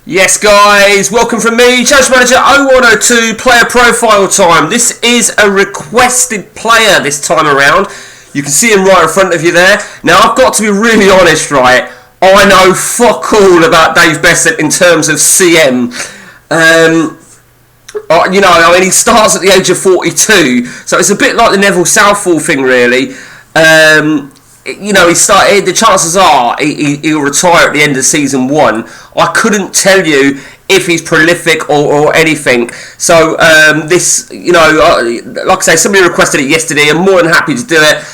Yes, guys, welcome from me, Challenge Manager 0102, player profile time. This is a requested player this time around. You can see him right in front of you there. Now, I've got to be really honest, right? I know fuck all about Dave Beasant in terms of CM. He starts at the age of 42, so it's a bit like the Neville Southall thing, really. The chances are he'll retire at the end of season 1. I couldn't tell you if he's prolific or anything. So like I say, somebody requested it yesterday. I'm more than happy to do it.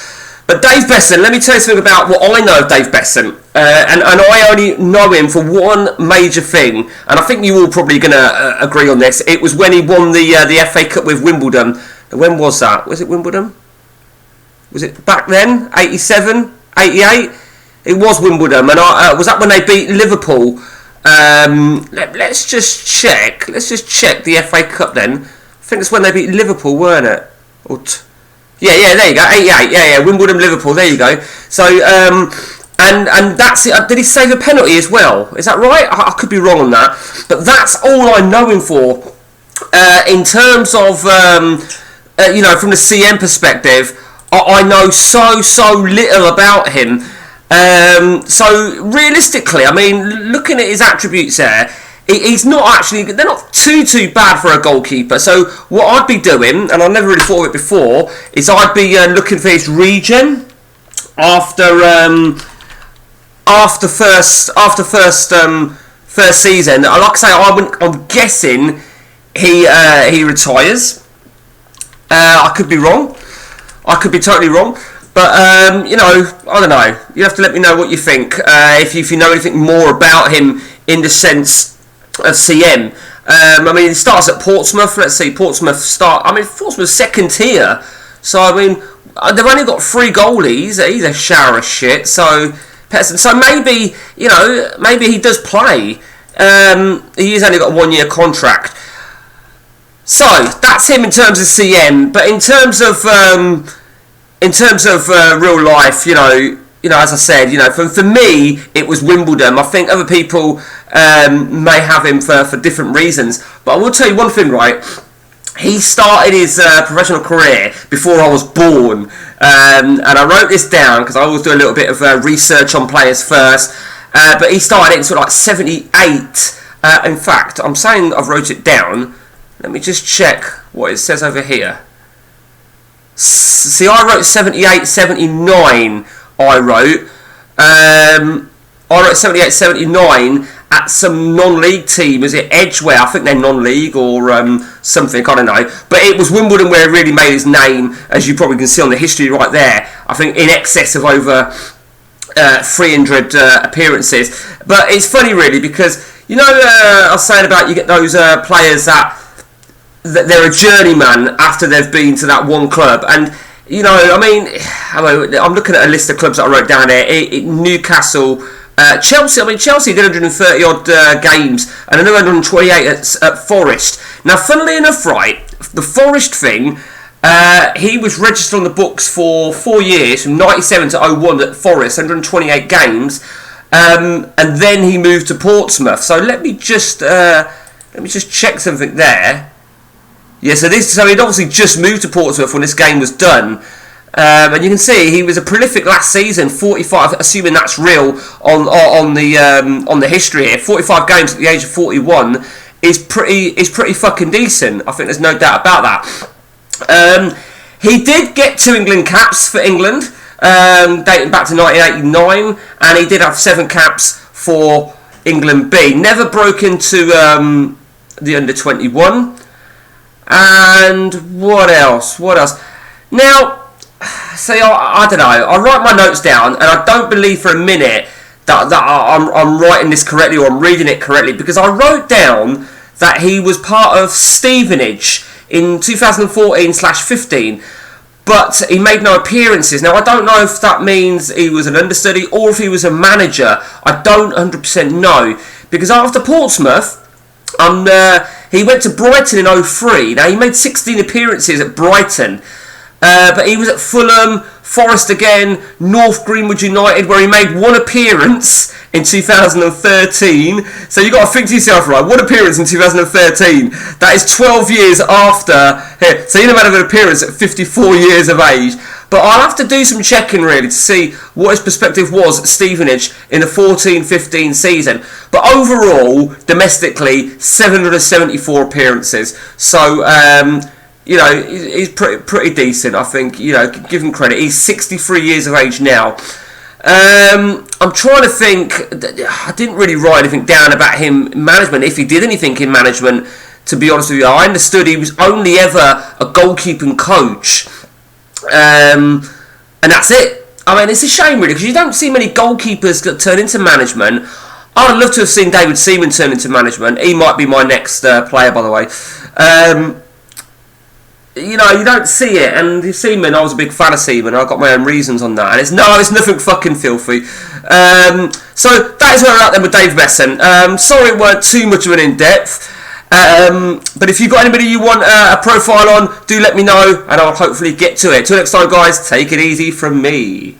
But Dave Beasant, let me tell you something about what I know of Dave Beasant. And I only know him for one major thing, and I think you're all probably going to agree on this. It was when he won the FA Cup with Wimbledon. When was that? Was it Wimbledon? Was it back then? 87? 88? It was Wimbledon. And was that when they beat Liverpool? Let's just check. Let's just check the FA Cup then. I think it's when they beat Liverpool, weren't it? Yeah, there you go. 88. Yeah, Wimbledon, Liverpool. There you go. So, and that's it. Did he save a penalty as well? Is that right? I could be wrong on that. But that's all I know him for. In terms of, from the CM perspective, I know so little about him. So realistically, I mean, looking at his attributes there, he's not actually, they're not too bad for a goalkeeper. So what I'd be doing, and I never really thought of it before, is I'd be looking for his regen after first season. Like I say, I'm guessing he retires. I could be wrong. I could be totally wrong, but I don't know. You have to let me know what you think. If you know anything more about him in the sense of CM. He starts at Portsmouth. Let's see, Portsmouth's second tier. So they've only got 3 goalies. He's a shower of shit. So maybe he does play. He's only got a 1-year contract. So that's him in terms of CM, but in terms of real life, as I said, for me it was Wimbledon. I think other people may have him for different reasons, but I will tell you one thing, right? He started his professional career before I was born, and I wrote this down because I always do a little bit of research on players first. But he started in sort of like 78. In fact, I'm saying I've wrote it down. Let me just check what it says over here. See, I wrote 78, 79. I wrote 78, 79 at some non-league team. Is it Edgware? I think they're non-league or something. I don't know. But it was Wimbledon where he really made his name, as you probably can see on the history right there. I think in excess of over 300 appearances. But it's funny, really, because I was saying about you get those players that they're a journeyman after they've been to that one club, and I'm looking at a list of clubs that I wrote down here. Newcastle, Chelsea. Chelsea did 130 odd games and another 128 at Forest. Now, funnily enough, right, the Forest thing, he was registered on the books for 4 years, from 97 to 01 at Forest, 128 games, and then he moved to Portsmouth. So let me just check something there. Yeah, so he'd obviously just moved to Portsmouth when this game was done. And you can see he was a prolific last season, 45, assuming that's real on the history here. 45 games at the age of 41 is pretty fucking decent. I think there's no doubt about that. He did get 2 England caps for England, dating back to 1989, and he did have 7 caps for England B. Never broke into the under-21. And what else? Now, see, I don't know. I write my notes down, and I don't believe for a minute that I'm writing this correctly or I'm reading it correctly, because I wrote down that he was part of Stevenage in 2014/15, but he made no appearances. Now, I don't know if that means he was an understudy or if he was a manager. I don't 100% know, because after Portsmouth, he went to Brighton in 03. Now, he made 16 appearances at Brighton. but he was at Fulham, Forest again, North Greenwood United, where he made one appearance in 2013. So you've got to think to yourself, right, one appearance in 2013, that is 12 years after. So he'd have had an appearance at 54 years of age. But I'll have to do some checking really to see what his perspective was at Stevenage in the 14-15 season. But overall, domestically, 774 appearances. So, you know, he's pretty decent, I think. You know, give him credit. He's 63 years of age now. I'm trying to think. I didn't really write anything down about him in management, if he did anything in management, to be honest with you. I understood he was only ever a goalkeeping coach. And that's it. I mean, it's a shame really, because you don't see many goalkeepers that turn into management. I'd love to have seen David Seaman turn into management. He might be my next player, by the way. You know, you don't see it. And Seaman, I was a big fan of Seaman. I've got my own reasons on that. And it's nothing fucking filthy. So that is where we're at then with Dave Beasant. Sorry it weren't too much of an in-depth. But if you've got anybody you want a profile on, do let me know, and I'll hopefully get to it. Till next time, guys, take it easy from me.